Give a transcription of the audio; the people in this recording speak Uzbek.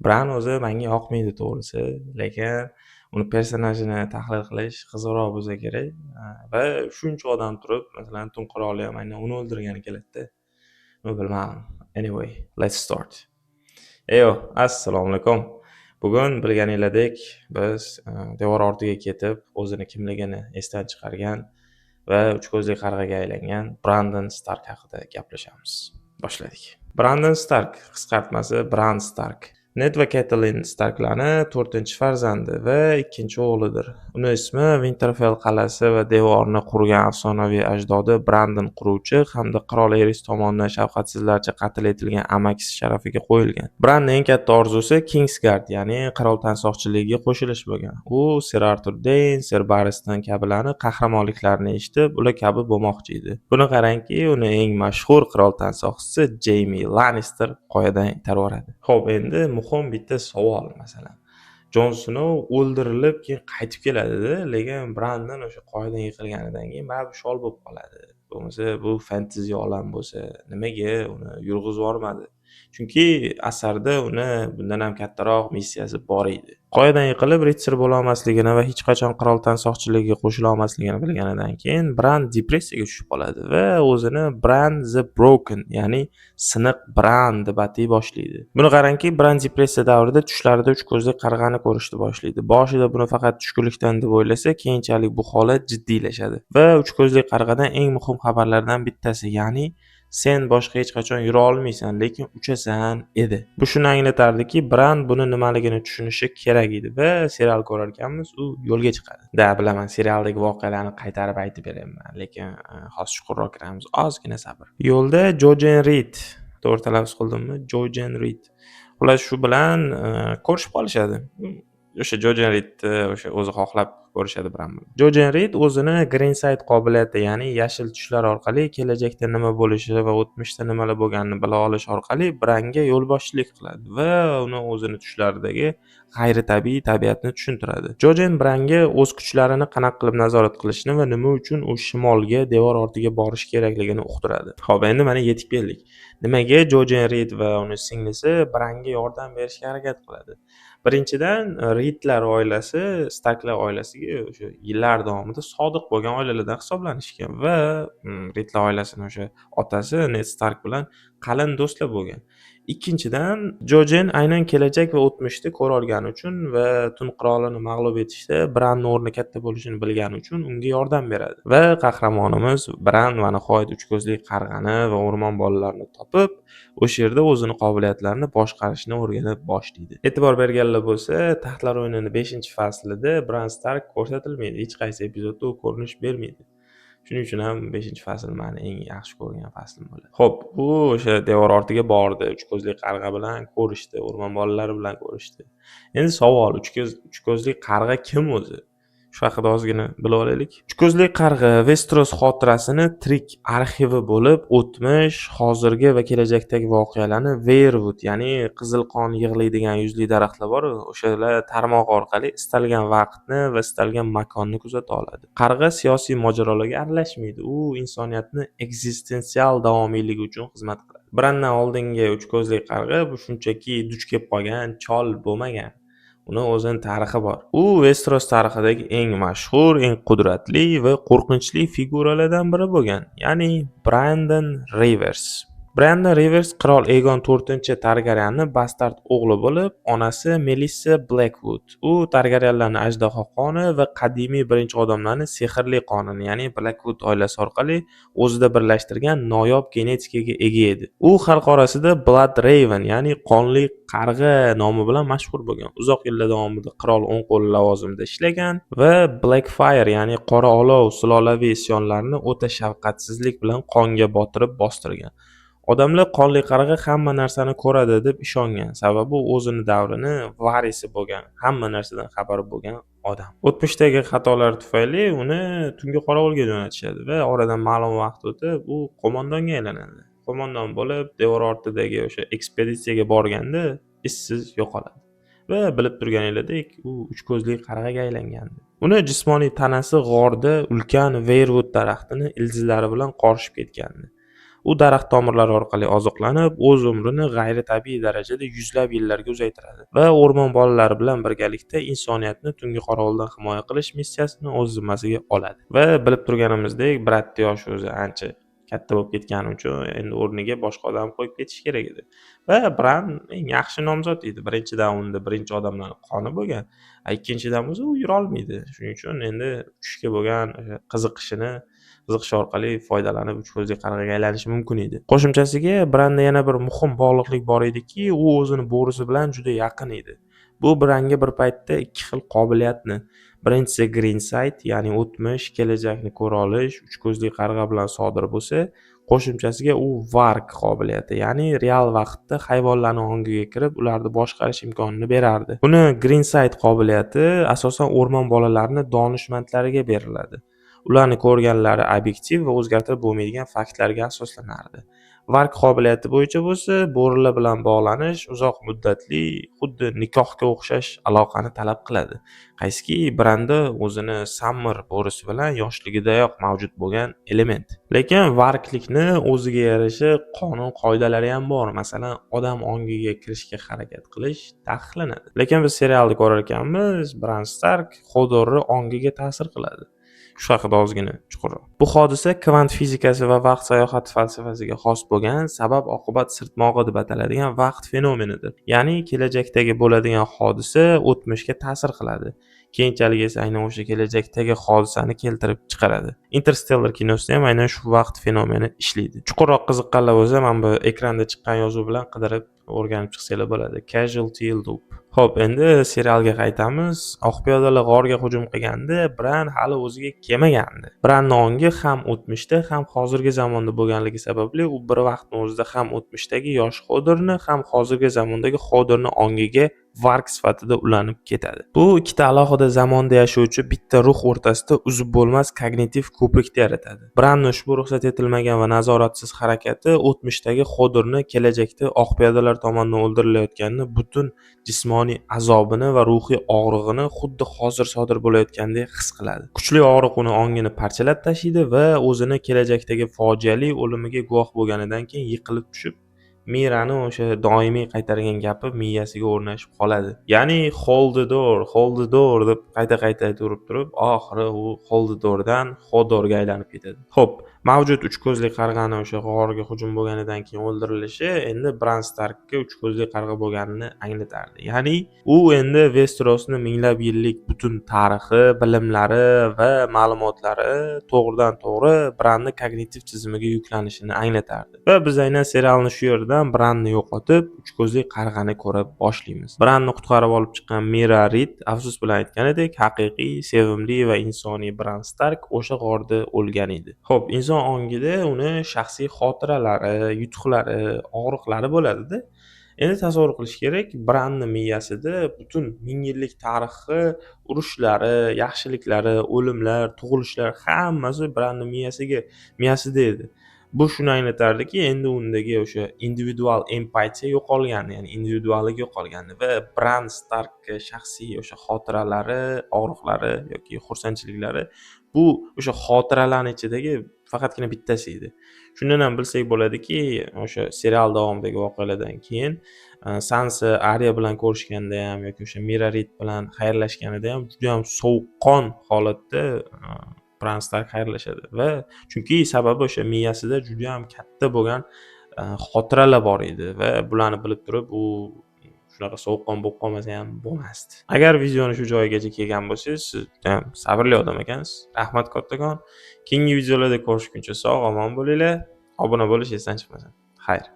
Bran o'zi menga yoqmaydi to'g'risi, lekin uni personajini tahlil qilish qiziqroq bo'lsa kerak. Va shuncha odam turib, masalan, Tun qiroli ham aynan uni o'ldirgani keladi-da. Bilmadim. Anyway, let's start. Assalomu alaykum. Bugun bilganinglardek biz devor ortiga ketib, o'zini kimligini esdan chiqargan va uch ko'zli qarg'aga aylangan Brandon Stark haqida gaplashamiz. Boshladik. Brandon Stark qisqartmasi Bran Stark. Ned va Catelyn Starklarning 4-farzandi va 2-o'g'lidir. Uning ismi Winterfell qal'asi va devorni qurgan afsonaviy ajdodi Brandon quruvchi hamda qirol Eris tomonidan shafqatsizlarcha qatl etilgan amakisi sharafiga qo'yilgan. Branning eng katta orzusi Kingsguard, ya'ni qirol tansoqchiligiga qo'shilish bo'lgan. U Sir Arthur Dayne, Sir Barristan kabilarning qahramonliklarini eshitib, ular kabi bo'lmoqchi edi. Buni qarangki, uni eng mashhur qirol tansoqchisi Jaime Lannister qoyadan itarib. Xo'p, endi muhim bitta savol masalan. Jon Snow o'ldirilib keyin qaytib keladi-da, lekin Brandon o'sha qoyadan yiqilganidan keyin baribir shol bo'lib qoladi. Bo'lmasa bu fantaziya olam bo'lsa, nimaga uni yurg'izib yubormadi? Chunki asarda uni bundan ham kattaroq missiyasi bor edi. Qoyadan yiqilib ritsar bo'la olmasligini va hech qachon qirol tansoqchiligiga qo'shila olmasligini bilganidan keyin Bran depressiyaga tushib qoladi va o'zini Bran the Broken, ya'ni siniq Bran deb atay boshlaydi. Buni qarangki, Bran depressiya davrida tushlarida uch ko'zli qarg'ani ko'rishni boshlaydi. Boshida buni faqat tushkunlikdan deb o'ylasa, keyinchalik bu holat jiddiylashadi va uch ko'zli qarg'adan eng muhim xabarlardan bittasi, ya'ni sen boshqa hech qachon yura olmaysan, lekin uchasan edi. Bu shuni anglatardiki, Bran buni nimaligini tushunishi kerak edi va serial ko'rar ekanmiz, u yo'lga chiqadi. Bilaman, serialdagi voqealarni qaytarib aytib beraman, lekin hozir chuqurroq kiramiz. Ozgina sabr. Yo'lda Jojen Reed, to'g'ri talaffuz qildimmi? Jojen Reed. Xullas shu bilan ko'rishib qolishadi. O'sha Jojen Reedni o'sha o'zi xohlab ko'rishadi Bran bilan. Jojen Reed o'zini Greenside qobiliyati, ya'ni yashil tushlar orqali kelajakda nima bo'lishi va o'tmishda nimalar bo'lganini bila olish orqali Branga yo'lboshchilik qiladi va uni o'zini tushlaridagi g'ayritabiiy tabiatni tushuntiradi. Jojen Branga o'z kuchlarini qanaqa qilib nazorat qilishni va nima uchun u shimolga devor ortiga borish kerakligini uqtiradi. Xo'p, endi mana yetib keldik. Nimaga Jojen Reed va uning singlisi Branga yordam berishga harakat qiladi? Birinchidan, Reedlar oilasi Starklar oilasiga o'sha yillar davomida sodiq bo'lgan oilalardan hisoblanishgan va Reedlar oilasining o'sha otasi Ned Stark bilan qalin do'stlar bo'lgan. Ikkinchidan, Jojen aynan kelajak va o'tmishni ko'ra olgani uchun va Tun qirolini mag'lub etishda Branning o'rni katta bo'lishini bilgani uchun unga yordam beradi. Va qahramonimiz Bran va nihoyat uch ko'zli qarg'ani va o'rmon bolalarini topib, o'sha yerda o'zini qobiliyatlarini boshqarishni o'rganib boshlaydi. E'tibor berganlar bo'lsa, Taxtlar o'yinining 5-faslida Bran Stark ko'rsatilmaydi. Hech qaysi epizodda u ko'rinish bermaydi. Shuning uchun ham 5-fasl meni eng yaxshi ko'rgan faslim bo'ladi. Xo'p, u o'sha devor ortiga bordi, uch ko'zli qarg'a bilan ko'rishdi, o'rmon bolalari bilan ko'rishdi. Endi savol, uch ko'zli qarg'a kim o'zi? Shu haqida ozgina bilib olaylik. Uch ko'zli qarg'a Westeros xotirasini tirik arxivi bo'lib, o'tmish, hozirgi va kelajakdagi voqealarni Weirwood, ya'ni qizil qon yig'laydigan yuzli daraxtlar bor, o'shalar tarmog'i orqali istalgan vaqtni va istalgan makonni kuzata oladi. Qarg'a siyosiy mojarolarga aralashmaydi. U insoniyatning ekzistensial davomiyligi uchun xizmat qiladi. Brandan oldingi uch ko'zli qarg'a bu shunchaki duch kelib qolgan chol bo'lmagan. Uni o'zining tarixi bor. U Westeros tarixidagi eng mashhur, eng qudratli va qo'rqinchli figuralardan biri bo'lgan, ya'ni Brandon Rivers. Brandon Rivers qirol Aegon 4-Targaryenning bastard o'g'li bo'lib, onasi Melissa Blackwood. U Targaryenlarning ajdaho qoni va qadimiy birinchi odamlarning sehrli qonini, ya'ni Blackwood oilasi orqali o'zida birlashtirgan noyob genetikaga ega edi. U xalq orasida Blood Raven, ya'ni qonli qarg'a nomi bilan mashhur bo'lgan. Uzoq yillar davomida qirol o'ng qo'li lavozimida ishlagan va Blackfire, ya'ni qora olov sulolaviy isyonlarini o'ta shafqatsizlik bilan qonga botirib bostirgan. Odamlar qonli qarg'a hamma narsani ko'radi deb ishongan, sababi o'zini davrini varisi bo'lgan, hamma narsadan xabari bo'lgan odam. O'tmishdagi xatolar tufayli uni tungi qorovulga jo'natishadi va oradan ma'lum vaqt o'tib u qo'mondonga aylanadi. Qo'mondon bo'lib, devor ortidagi o'sha ekspeditsiyaga borganda izsiz yo'qoladi. Va bilib turganinglardek, u uch ko'zli qarg'aga aylangandi. Uni jismoniy tanasi g'orda ulkan Weirwood daraxtini ildizlari bilan qorishib ketgandi. U daraxt tomirlari orqali oziqlanib, o'z umrini g'ayritabiiy darajada yuzlab yillarga uzaytiradi va o'rmon bolalari bilan birgalikda insoniyatni tungi qorovuldan himoya qilish missiyasini o'z zimmasiga oladi. Va bilib turganimizdek, Bradni yoshi o'zi ancha katta bo'lib ketgani uchun endi o'rniga boshqa odam qo'yib ketish kerak edi. Va Bran eng yaxshi nomzod edi. Birinchidan unda birinchi odamlarning qoni bo'lgan, ikkinchidan bo'lsa u yura olmaydi. Shuning uchun endi uchishga bo'lgan qiziqishi orqali foydalanib uch ko'zli qarg'aga aylanishi mumkin edi. Qo'shimchasiga Branda yana bir muhim bog'liqlik bor ediki, u o'zini bo'risi bilan juda yaqin edi. Bu Branga bir paytda ikki xil qobiliyatni, birinchisi Greensight, ya'ni o'tmish, kelajakni ko'ra olish uch ko'zli qarg'a bilan sodir bo'lsa, qo'shimchasiga u Vark qobiliyati, ya'ni real vaqtda hayvonlarning ongiga kirib, ularni boshqarish imkonini berardi. Buni Greensight qobiliyati asosan o'rmon bolalarini donishmandlariga beriladi. Ularni ko'rganlari obyektiv va o'zgartirib bo'lmaydigan faktlarga asoslanardi. Vark qobiliyati bo'yicha bo'lsa, bo'rilar bilan bog'lanish uzoq muddatli, xuddi nikohga o'xshash aloqani talab qiladi. Qaysiki Branda o'zini Summer bo'risi bilan yoshligidayoq mavjud bo'lgan element. Lekin varklikni o'ziga yarasha qonun qoidalari ham bor. Masalan, odam ongiga kirishga harakat qilish taqiqlanadi. Lekin biz serialni ko'rar ekanmiz, Bran Stark Hodorni ongiga ta'sir qiladi. Shu haqida ozgina chuqurroq. Bu hodisa kvant fizikasi va vaqt sayohati falsafasiga xos bo'lgan sabab-oqibat sirtmog'i deb ataladigan vaqt fenomenidir. Ya'ni kelajakdagi bo'ladigan hodisa o'tmishga ta'sir qiladi. Keyinchalik esa aynan o'sha kelajakdagi hodisani keltirib chiqaradi. Interstellar kinosida ham aynan shu vaqt fenomeni ishlaydi. Chuqurroq qiziqqanlar bo'lsa, mana bu ekranda chiqqan yozuv bilan qidirib o'rganib chiqsanglar bo'ladi. Casualty Loop. Xo'p, endi serialga qaytamiz. Oq piyodalar g'orga hujum qilganda Bran hali o'ziga kelmagandi. Branning ongi ham o'tmishda, ham hozirgi zamonda bo'lganligi sababli u bir vaqtning o'zida ham o'tmishdagi yosh Hodorni, ham hozirgi zamondagi Hodorni ongiga Vark sifatida ulanib ketadi. Bu ikkita alohida zamonda yashovchi bitta ruh o'rtasida uzib bo'lmas kognitiv ko'prikni yaratadi. Branning ushbu ruxsat etilmagan va nazoratsiz harakati o'tmishdagi Hodorni kelajakda oq piyodalar tomonidan o'ldirilayotganini, butun jismoniy azobini va ruhiy og'rig'ini xuddi hozir sodir bo'layotgandek his qiladi. Kuchli og'riq uni ongini parchalab tashlaydi va o'zini kelajakdagi fojiali o'limiga guvoh bo'lganidan keyin yiqilib tushib, Mirani o'sha doimiy qaytargan gapi miyasiga o'rnashib qoladi. Ya'ni hold the door deb qayta-qayta aytib turib, oxiri u hold the doordan Hodorga aylanib ketadi. Xo'p, mavjud uch ko'zli qarg'ani o'sha g'orga hujum bo'lganidan keyin o'ldirilishi endi Bran Starkka uch ko'zli qarg'a bo'lganini anglatardi. Ya'ni u endi Westerosni minglab yillik butun tarixi, bilimlari va ma'lumotlari to'g'ridan-to'g'ri Branning kognitiv tizimiga yuklanishini anglatardi. Va biz aynan serialni shu yerdan Branni yo'qotib, uch ko'zli qarg'ani ko'ra boshlaymiz. Branni qutqarib olib chiqqan Mira Reed afsus bilan aytganidek, haqiqiy, sevimli va insoniy Bran Stark o'sha g'orda o'lgan edi. Xo'p, inson ongida uni shaxsiy xotiralari, yutuqlari, og'riqlari bo'ladi-da. Endi tasavvur qilish kerak, Branning miyasida butun ming yillik tarixi, urushlari, yaxshiliklari, o'limlar, tug'ilishlar hammasi Branning miyasida edi. Bu shuni anglatardiki, endi undagi o'sha individual empatiya yo'qolgandi, ya'ni individuallik yo'qolgandi va Bran Starkka shaxsiy o'sha xotiralari, og'riqlari yoki xursandchiliklari bu o'sha xotiralarning ichidagi faqatgina bittasi edi. Shundan ham bilsak bo'ladiki, o'sha serial davomidagi voqealardan keyin Sansa Arya bilan ko'rishganda ham yoki o'sha Mira Reed bilan xayrlashganida ham juda ham sovuqqon holatda Bran Stark xayrlashadi va chunki sababi o'sha miyasida juda ham katta bo'lgan xotiralar bor edi va bularni bilib turib u shunaqa sovuqqon bo'lib qolmasa ham bo'lmasdi. Agar videoni shu joyigacha kelgan bo'lsangiz, siz juda ham sabrli odam ekansiz. Rahmat kattakon. Keyingi videolarda ko'rishguncha sog'-omon bo'linglar. Obuna bo'lish esdan chiqmasin. Xayr.